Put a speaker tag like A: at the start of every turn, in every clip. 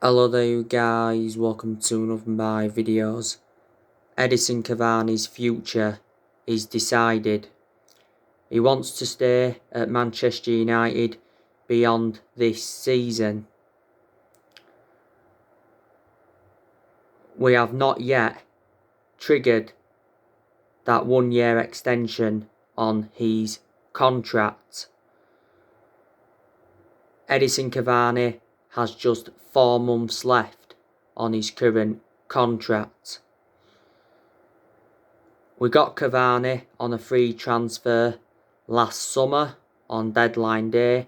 A: Hello there you guys, welcome to another of my videos. Edinson Cavani's future is decided. He wants to stay at Manchester United beyond this season. We have not yet triggered that 1 year extension on his contract. Edinson Cavani has just 4 months left on his current contract. We got Cavani on a free transfer last summer on deadline day.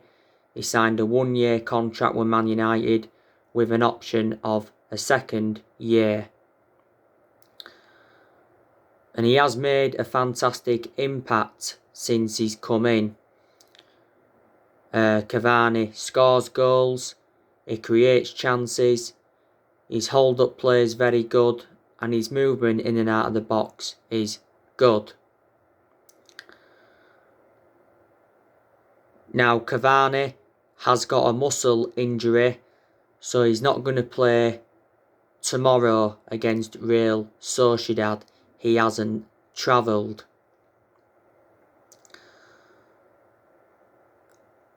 A: He signed a 1 year contract with Man United with an option of a second year. And he has made a fantastic impact since he's come in. Cavani scores goals, he creates chances, his hold-up play is very good, and his movement in and out of the box is good. Now Cavani has got a muscle injury, so he's not going to play tomorrow against Real Sociedad. He hasn't travelled.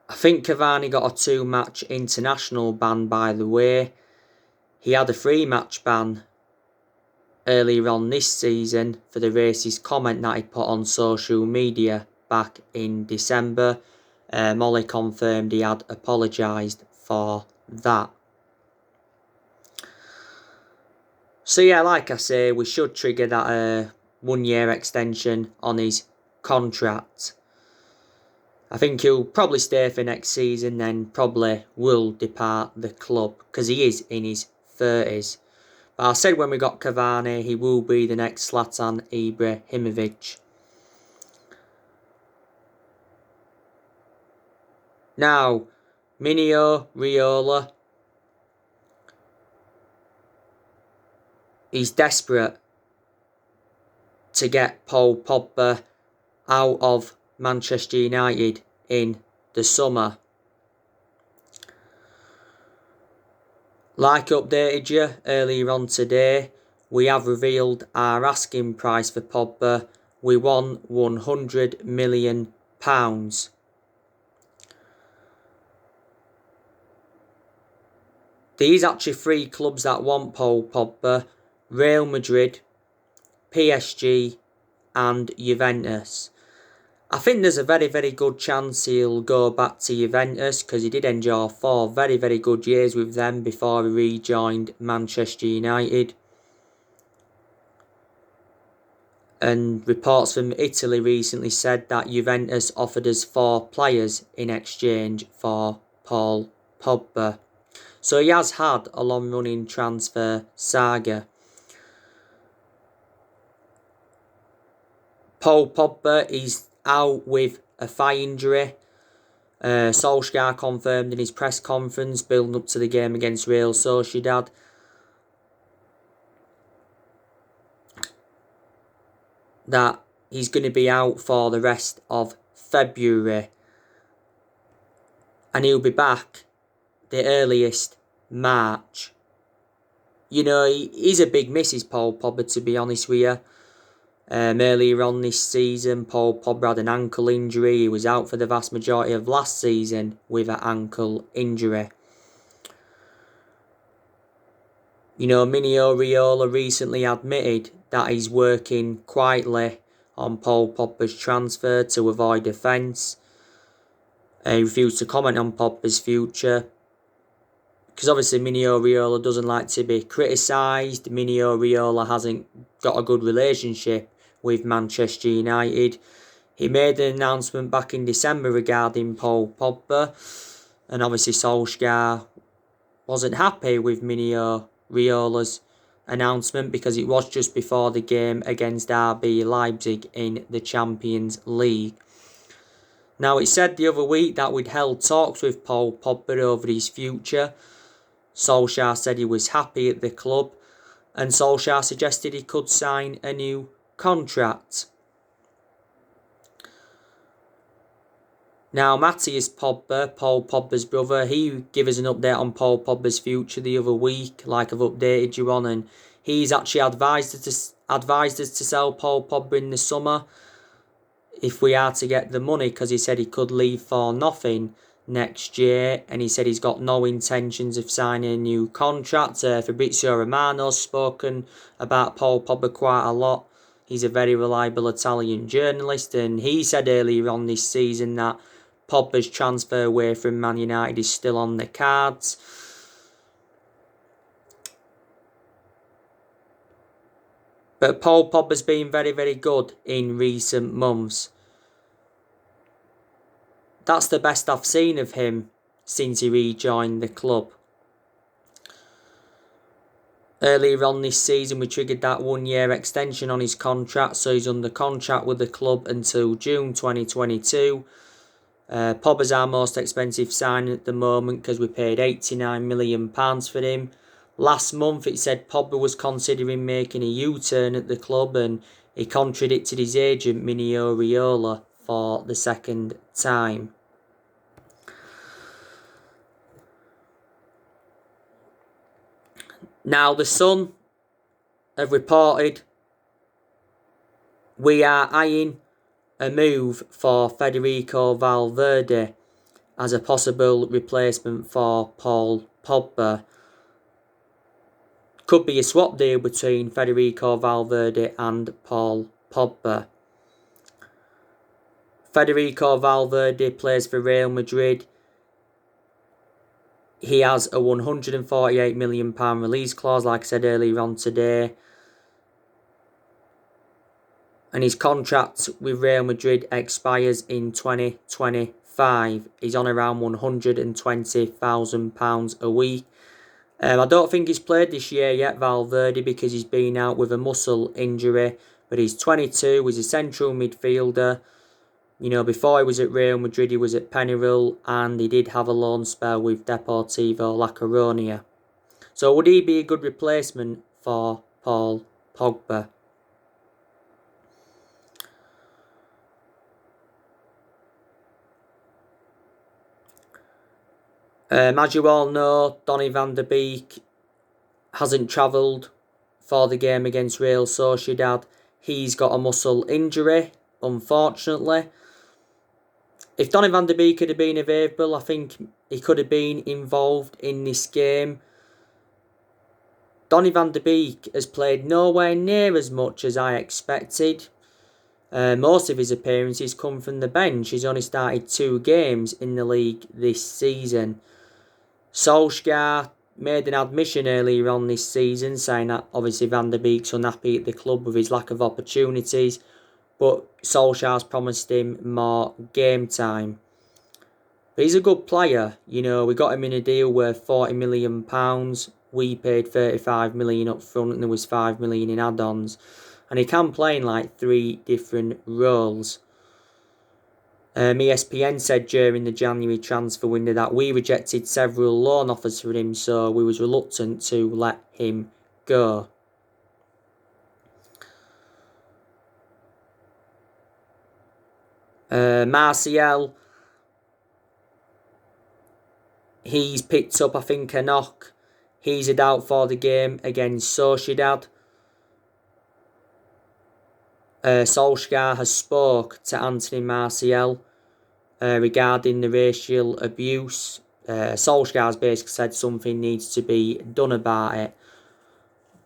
A: I think Cavani got a 2-match international ban, by the way. He had a 3-match ban earlier on this season for the racist comment that he put on social media back in December. Molly confirmed he had apologised for that. So yeah, like I say, we should trigger that 1 year extension on his contract. I think he'll probably stay for next season, then probably will depart the club because he is in his 30s. But I said when we got Cavani, he will be the next Zlatan Ibrahimovic. Now, Minio Riola, he's desperate to get Paul Pogba out of Manchester United in the summer. Like I updated you earlier on today, we have revealed our asking price for Pogba. We want £100 million. These actually 3 clubs that want Paul Pogba: Real Madrid, PSG and Juventus. I think there's a very, very good chance he'll go back to Juventus because he did enjoy 4 very, very good years with them before he rejoined Manchester United. And reports from Italy recently said that Juventus offered us 4 players in exchange for Paul Pogba. So he has had a long-running transfer saga. Paul Pogba is out with a thigh injury. Solskjaer confirmed in his press conference building up to the game against Real Sociedad that he's going to be out for the rest of February. And he'll be back the earliest March. You know, he's a big miss, is Paul Pogba, to be honest with you. Earlier on this season, Paul Pogba had an ankle injury. He was out for the vast majority of last season with an ankle injury. You know, Minio Riola recently admitted that he's working quietly on Paul Pogba's transfer to avoid offence. He refused to comment on Pogba's future because obviously Minio Riola doesn't like to be criticised. Minio Riola hasn't got a good relationship with Manchester United. He made an announcement back in December regarding Paul Pogba, and obviously Solskjaer wasn't happy with Minio Riola's announcement because it was just before the game against RB Leipzig in the Champions League. Now, it said the other week that we'd held talks with Paul Pogba over his future. Solskjaer said he was happy at the club, and Solskjaer suggested he could sign a new contract. Now, Matthias Pogba, Paul Pogba's brother, he gave us an update on Paul Pogba's future the other week, like I've updated you on, and he's actually advised us to sell Paul Pogba in the summer if we are to get the money, because he said he could leave for nothing next year, and he said he's got no intentions of signing a new contract. Fabrizio Romano's spoken about Paul Pogba quite a lot. He's a very reliable Italian journalist, and he said earlier on this season that Pogba's transfer away from Man United is still on the cards. But Paul Pogba's been very, very good in recent months. That's the best I've seen of him since he rejoined the club. Earlier on this season, we triggered that 1-year extension on his contract, so he's under contract with the club until June 2022. Pogba's our most expensive signing at the moment because we paid £89 million for him. Last month it said Pogba was considering making a U-turn at the club, and he contradicted his agent Minio Raiola for the second time. Now, the Sun have reported we are eyeing a move for Federico Valverde as a possible replacement for Paul Pogba. Could be a swap deal between Federico Valverde and Paul Pogba. Federico Valverde plays for Real Madrid. He has a £148 million release clause, like I said earlier on today. And his contract with Real Madrid expires in 2025. He's on around £120,000 a week. I don't think he's played this year yet, Valverde, because he's been out with a muscle injury. But he's 22, he's a central midfielder. You know, before he was at Real Madrid, he was at Penarol, and he did have a loan spell with Deportivo La Coruña. So would he be a good replacement for Paul Pogba? As you all know, Donny van de Beek hasn't travelled for the game against Real Sociedad. He's got a muscle injury, unfortunately. If Donny van de Beek had been available, I think he could have been involved in this game. Donny van de Beek has played nowhere near as much as I expected. Most of his appearances come from the bench. He's only started 2 games in the league this season. Solskjaer made an admission earlier on this season saying that obviously Van der Beek's unhappy at the club with his lack of opportunities, but Solskjaer's promised him more game time. But he's a good player. You know, we got him in a deal worth £40 million. We paid £35 million up front and there was £5 million in add-ons. And he can play in like 3 different roles. ESPN said during the January transfer window that we rejected several loan offers for him, so we was reluctant to let him go. Martial, he's picked up, I think, a knock. He's a doubt for the game against Sociedad. Solskjaer has spoke to Anthony Martial regarding the racial abuse. Solskjaer's basically said something needs to be done about it.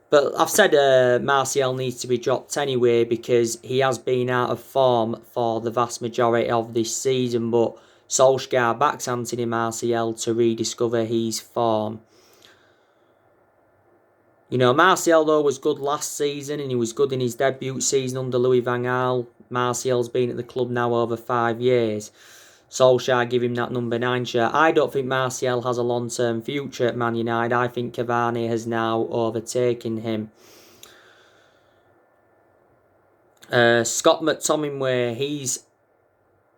A: But I've said Martial needs to be dropped anyway because he has been out of form for the vast majority of this season. But Solskjaer backs Anthony Martial to rediscover his form. You know, Martial, though, was good last season and he was good in his debut season under Louis van Gaal. Martial's been at the club now over 5 years. Solskjaer give him that number 9 shirt. I don't think Martial has a long-term future at Man United. I think Cavani has now overtaken him. Scott McTominay, he's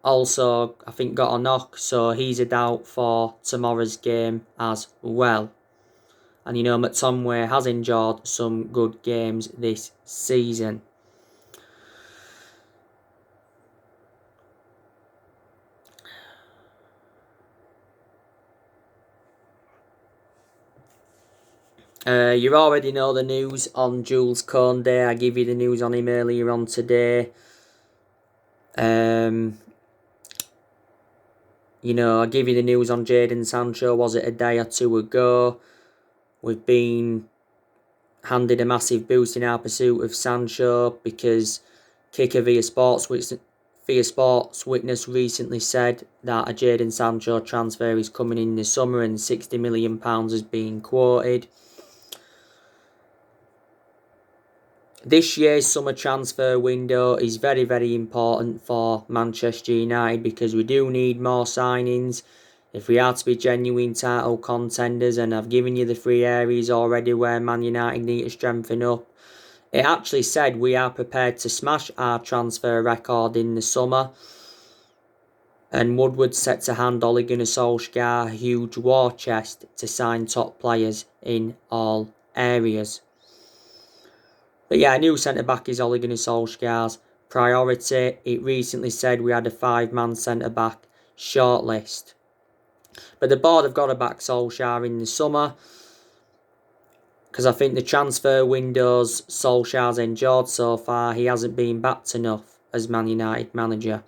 A: also, I think, got a knock, so he's a doubt for tomorrow's game as well. And you know, McTominay has enjoyed some good games this season. You already know the news on Jules Koundé. I gave you the news on him earlier on today. I gave you the news on Jadon Sancho, was it a day or two ago? We've been handed a massive boost in our pursuit of Sancho because Kicker via Sports Witness recently said that a Jadon Sancho transfer is coming in the summer and £60 million is being quoted. This year's summer transfer window is very, very important for Manchester United because we do need more signings if we are to be genuine title contenders, and I've given you the 3 areas already where Man United need to strengthen up. It actually said we are prepared to smash our transfer record in the summer, and Woodward's set to hand Ole Gunnar Solskjaer a huge war chest to sign top players in all areas. But yeah, a new centre-back is Ole Gunnar Solskjaer's priority. It recently said we had a 5-man centre-back shortlist. But the board have got to back Solskjaer in the summer, because I think the transfer windows Solskjaer's enjoyed so far, he hasn't been backed enough as Man United manager.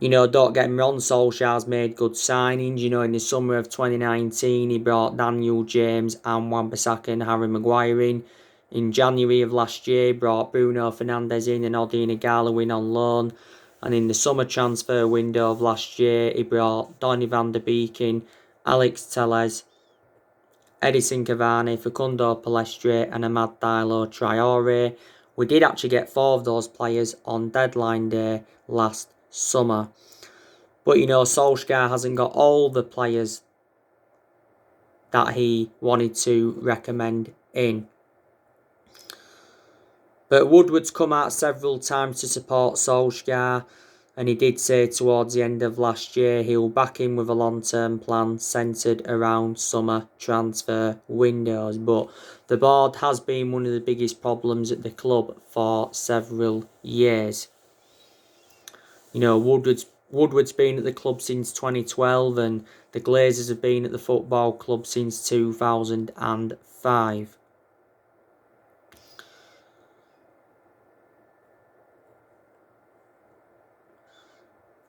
A: Don't get me wrong, Solskjaer's made good signings. In the summer of 2019, he brought Daniel James and Wan-Bissaka and Harry Maguire in. In January of last year, he brought Bruno Fernandes in and Odin Igalo in on loan. And in the summer transfer window of last year, he brought Donny van der Beek in, Alex Telles, Edison Cavani, Facundo Palestre and Amad Diallo Traore. We did actually get 4 of those players on deadline day last summer. But Solskjaer hasn't got all the players that he wanted to recommend in. But Woodward's come out several times to support Solskjaer, and he did say towards the end of last year he'll back him with a long-term plan centred around summer transfer windows. But the board has been one of the biggest problems at the club for several years. Woodward's been at the club since 2012, and the Glazers have been at the football club since 2005.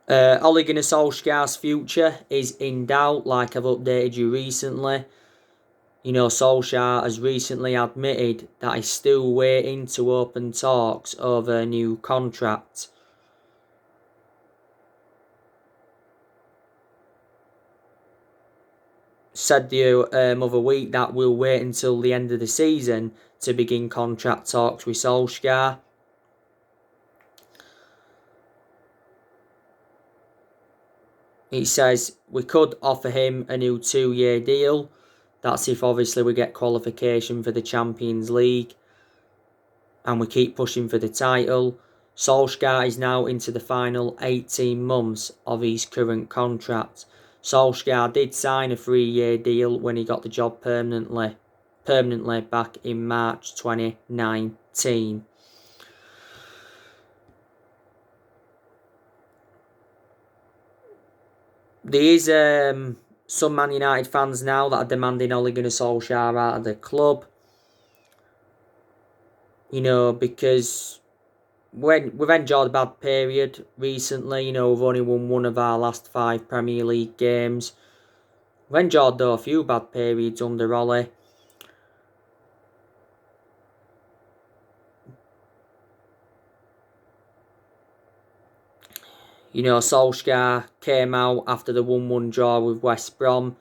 A: Ole Gunnar Solskjaer's future is in doubt, like I've updated you recently. Solskjaer has recently admitted that he's still waiting to open talks over a new contract. Said the other week that we'll wait until the end of the season to begin contract talks with Solskjaer. He says we could offer him a new 2-year deal. That's if obviously we get qualification for the Champions League and we keep pushing for the title. Solskjaer is now into the final 18 months of his current contract. Solskjaer did sign a 3-year deal when he got the job permanently back in March 2019. There is some Man United fans now that are demanding Ole Gunnar Solskjaer out of the club. Because we've enjoyed a bad period recently. We've only won 1 of our last 5 Premier League games. We've enjoyed though a few bad periods under Ole. Solskjaer came out after the 1-1 draw with West Brom,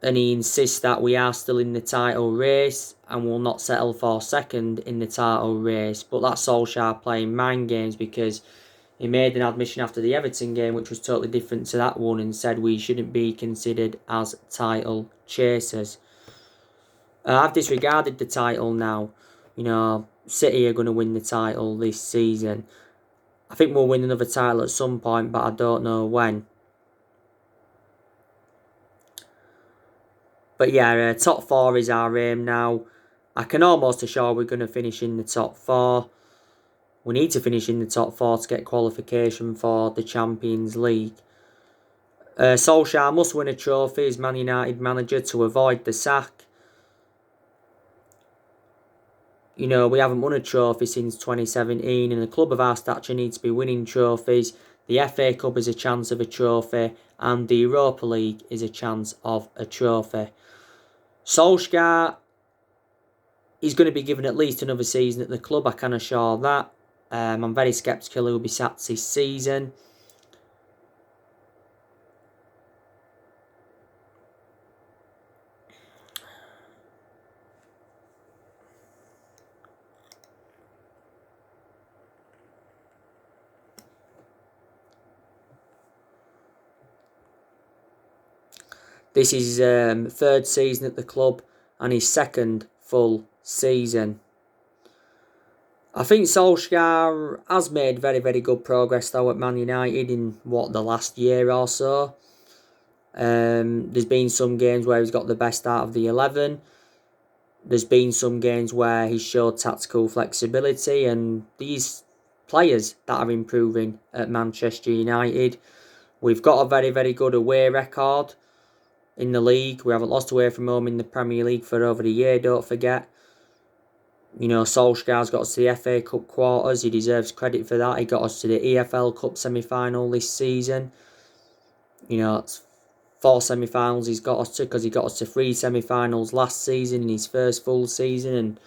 A: and he insists that we are still in the title race and will not settle for second in the title race. But that's Solskjaer playing mind games, because he made an admission after the Everton game which was totally different to that one and said we shouldn't be considered as title chasers. I've disregarded the title now. City are going to win the title this season. I think we'll win another title at some point, but I don't know when. But yeah, top 4 is our aim now. I can almost assure we're going to finish in the top 4. We need to finish in the top 4 to get qualification for the Champions League. Solskjaer must win a trophy as Man United manager to avoid the sack. You know, we haven't won a trophy since 2017, and a club of our stature needs to be winning trophies. The FA Cup is a chance of a trophy, and the Europa League is a chance of a trophy. Solskjaer is going to be given at least another season at the club, I can assure that. I'm very sceptical he will be sacked this season. This is his third season at the club and his second full season. I think Solskjaer has made very, very good progress though at Man United in the last year or so. There's been some games where he's got the best out of the 11. There's been some games where he's showed tactical flexibility, and these players that are improving at Manchester United. We've got a very, very good away record in the league. We haven't lost away from home in the Premier League for over a year, don't forget. You know, Solskjaer's got us to the FA Cup quarters. He deserves credit for that. He got us to the EFL Cup semi-final this season. You know, it's 4 semi-finals he's got us to, because he got us to 3 semi-finals last season in his first full season, and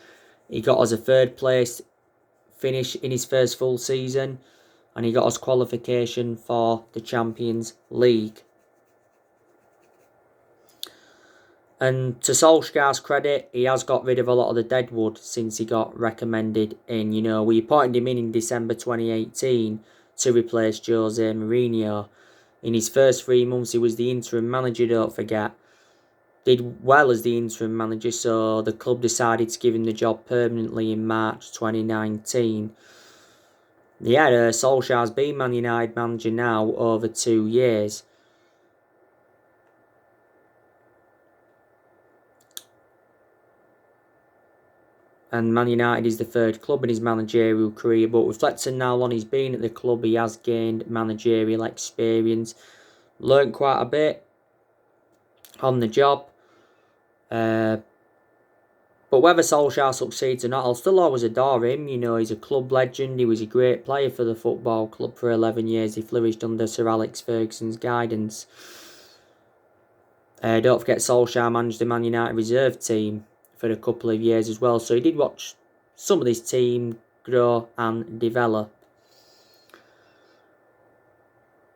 A: he got us a 3rd place finish in his first full season, and he got us qualification for the Champions League. And to Solskjaer's credit, he has got rid of a lot of the deadwood since he got recommended in. You know, we appointed him in December 2018 to replace Jose Mourinho. In his first 3 months, he was the interim manager, don't forget. Did well as the interim manager, so the club decided to give him the job permanently in March 2019. Yeah, Solskjaer's been Man United manager now over 2 years. And Man United is the 3rd club in his managerial career. But reflecting now on he's been at the club, he has gained managerial experience. Learned quite a bit on the job. But whether Solskjaer succeeds or not, I'll still always adore him. You know, he's a club legend. He was a great player for the football club for 11 years. He flourished under Sir Alex Ferguson's guidance. Don't forget Solskjaer managed the Man United reserve team for a couple of years as well. So he did watch some of this team grow and develop.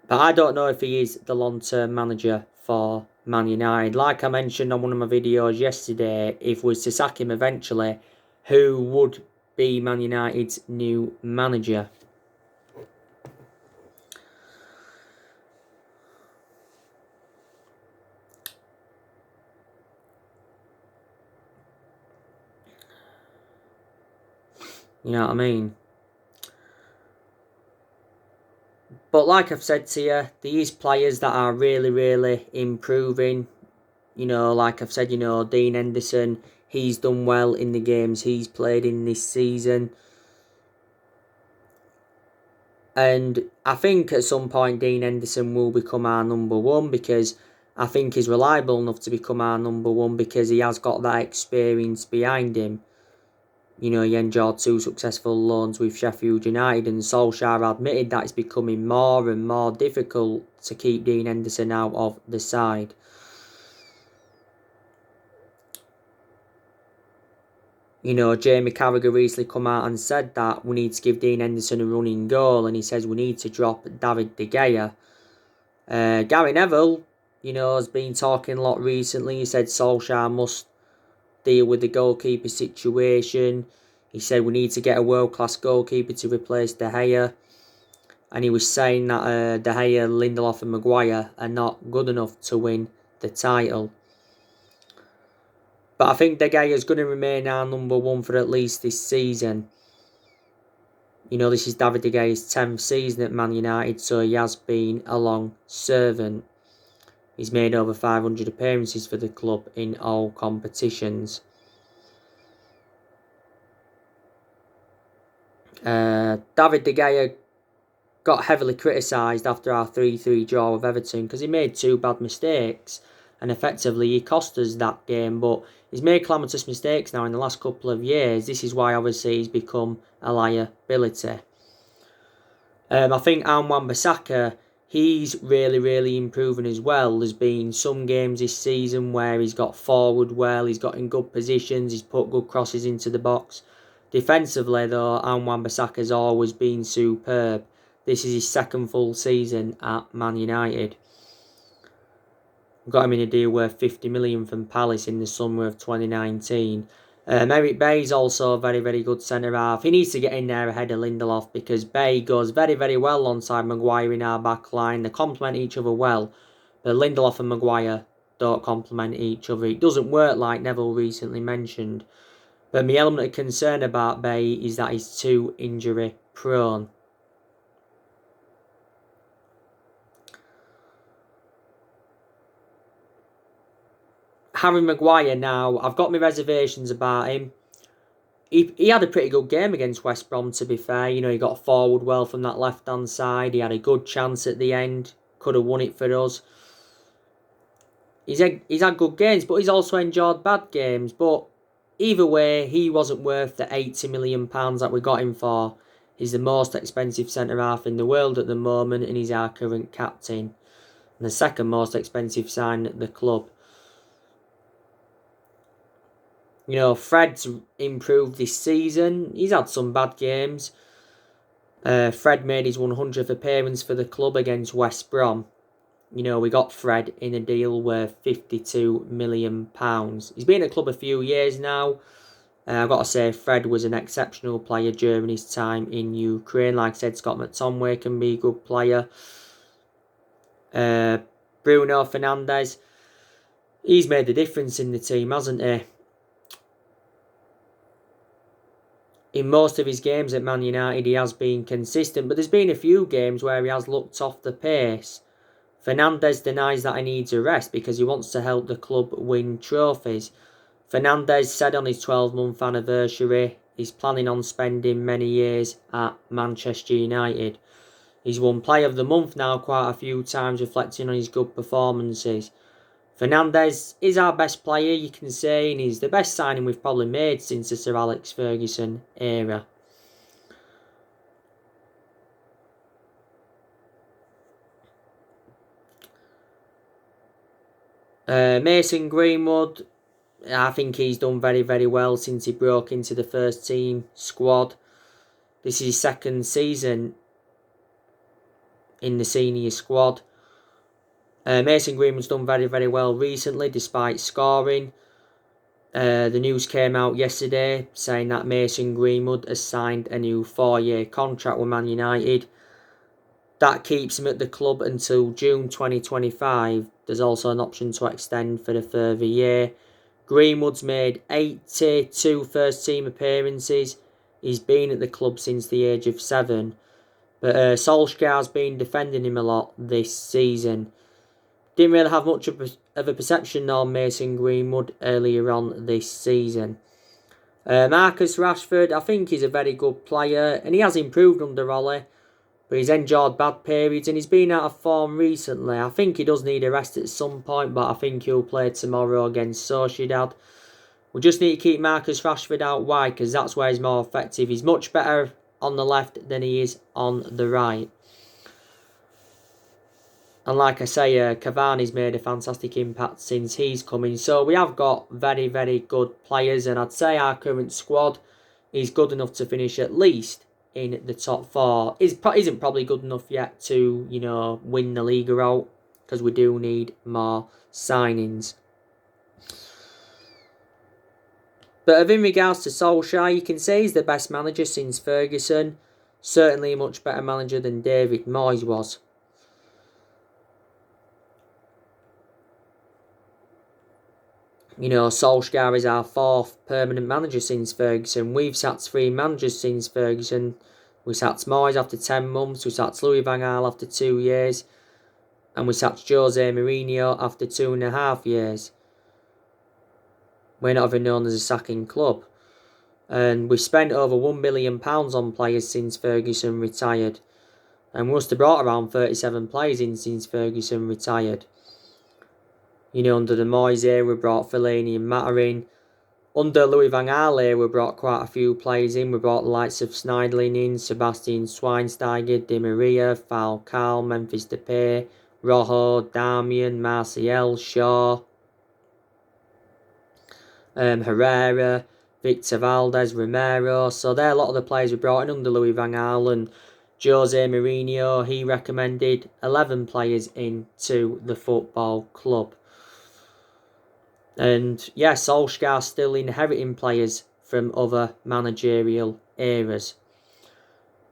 A: But I don't know if he is the long-term manager for Man United. Like I mentioned on one of my videos yesterday, if we was to sack him eventually, who would be Man United's new manager? You know what I mean? But like I've said to you, these players that are really, really improving. You know, like I've said, you know, Dean Henderson, he's done well in the games he's played in this season. And I think at some point Dean Henderson will become our number 1, because I think he's reliable enough to become our number 1, because he has got that experience behind him. You know, he enjoyed 2 successful loans with Sheffield United, and Solskjaer admitted that it's becoming more and more difficult to keep Dean Henderson out of the side. You know, Jamie Carragher recently come out and said that we need to give Dean Henderson a running goal, and he says we need to drop David De Gea. Gary Neville, you know, has been talking a lot recently. He said Solskjaer must deal with the goalkeeper situation. He said we need to get a world-class goalkeeper to replace De Gea. And he was saying that De Gea, Lindelof and Maguire are not good enough to win the title. But I think De Gea is going to remain our number 1 for at least this season. You know, this is David De Gea's 10th season at Man United, so he has been a long servant. He's made over 500 appearances for the club in all competitions. David De Gea got heavily criticised after our 3-3 draw with Everton because he made 2 bad mistakes and effectively he cost us that game. But he's made calamitous mistakes now in the last couple of years. This is why obviously he's become a liability. I think Wan-Bissaka, he's really improving as well. There's been some games this season where he's got forward well, he's got in good positions, he's put good crosses into the box. Defensively though, Wan-Bissaka's always been superb. This is his second full season at Man United. Got him in a deal worth 50 million from Palace in the summer of 2019. Eric Bay's also a very good centre-half. He needs to get in there ahead of Lindelof because Bay goes very well alongside Maguire in our back line. They complement each other well, but Lindelof and Maguire don't complement each other. It doesn't work like Neville recently mentioned. But my element of concern about Bay is that he's too injury prone. Harry Maguire now, I've got my reservations about him. He had a pretty good game against West Brom, to be fair. You know, he got forward well from that left-hand side. He had a good chance at the end. Could have won it for us. He's had good games, but he's also enjoyed bad games. But either way, he wasn't worth the £80 million that we got him for. He's the most expensive centre-half in the world at the moment, and he's our current captain. And the second most expensive sign at the club. You know, Fred's improved this season. He's had some bad games. Fred made his 100th appearance for the club against West Brom. You know, we got Fred in a deal worth £52 million. He's been at the club a few years now. I've got to say, Fred was an exceptional player during his time in Ukraine. Like I said, Scott McTominay can be a good player. Bruno Fernandes, he's made the difference in the team, hasn't he? In most of his games at Man United, he has been consistent, but there's been a few games where he has looked off the pace. Fernandes denies that he needs a rest because he wants to help the club win trophies. Fernandes said on his 12-month anniversary he's planning on spending many years at Manchester United. He's won Player of the Month now quite a few times, reflecting on his good performances. Fernandes is our best player, you can say, and he's the best signing we've probably made since the Sir Alex Ferguson era. Mason Greenwood, I think he's done very well since he broke into the first team squad. This is his second season in the senior squad. Mason Greenwood's done very well recently despite scoring. The news came out yesterday saying that Mason Greenwood has signed a new 4-year contract with Man United. That keeps him at the club until June 2025. There's also an option to extend for a further year. Greenwood's made 82 first-team appearances. He's been at the club since the age of 7. But Solskjaer's been defending him a lot this season. Didn't really have much of a perception on Mason Greenwood earlier on this season. Marcus Rashford, I think he's a very good player and he has improved under Ollie, but he's endured bad periods and he's been out of form recently. I think he does need a rest at some point, but I think he'll play tomorrow against Sociedad. We just need to keep Marcus Rashford out wide because that's where he's more effective. He's much better on the left than he is on the right. And like I say, Cavani's made a fantastic impact since he's coming. So we have got very good players. And I'd say our current squad is good enough to finish at least in the top 4. Isn't probably good enough yet to, you know, win the league out. Because we do need more signings. But in regards to Solskjaer, you can say he's the best manager since Ferguson. Certainly a much better manager than David Moyes was. You know, Solskjaer is our 4th permanent manager since Ferguson. We've sacked 3 managers since Ferguson. We sacked Moyes after 10 months. We sacked Louis van Gaal after 2 years. And we sacked Jose Mourinho after 2.5 years. We're not even known as a sacking club. And we've spent over £1 billion on players since Ferguson retired. And we must have brought around 37 players in since Ferguson retired. You know, under the Moyes era, we brought Fellaini and Mata in. Under Louis van Gaal era, we brought quite a few players in. We brought the likes of Schneiderlin in, Sebastian Schweinsteiger, Di Maria, Falcao, Memphis Depay, Rojo, Darmian, Martial, Shaw, Herrera, Victor Valdez, Romero. So they're a lot of the players we brought in under Louis van Gaal. And Jose Mourinho, he recommended 11 players into the football club. And yeah, Solskjaer still inheriting players from other managerial eras.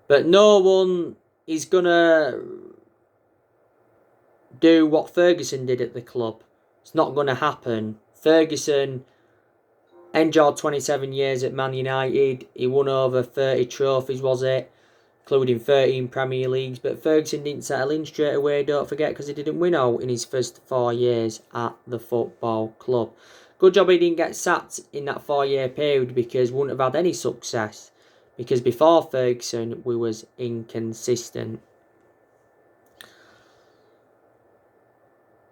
A: But no one is going to do what Ferguson did at the club. It's not going to happen. Ferguson enjoyed 27 years at Man United. He won over 30 trophies, was it? Including 13 Premier Leagues. But Ferguson didn't settle in straight away, don't forget, because he didn't win out in his first 4 years at the football club. Good job he didn't get sacked in that 4-year period, because we wouldn't have had any success. Because before Ferguson, we was inconsistent.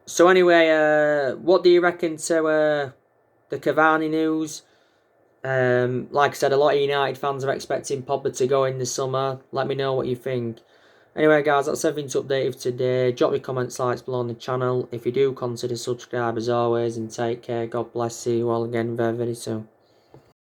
A: So anyway, what do you reckon to the Cavani news? Like I said, a lot of United fans are expecting Pogba to go in the summer. Let me know what you think. Anyway, guys, that's everything to update you today. Drop your comments, likes below on the channel. If you do, consider subscribe as always, and take care. God bless you all again very, very soon.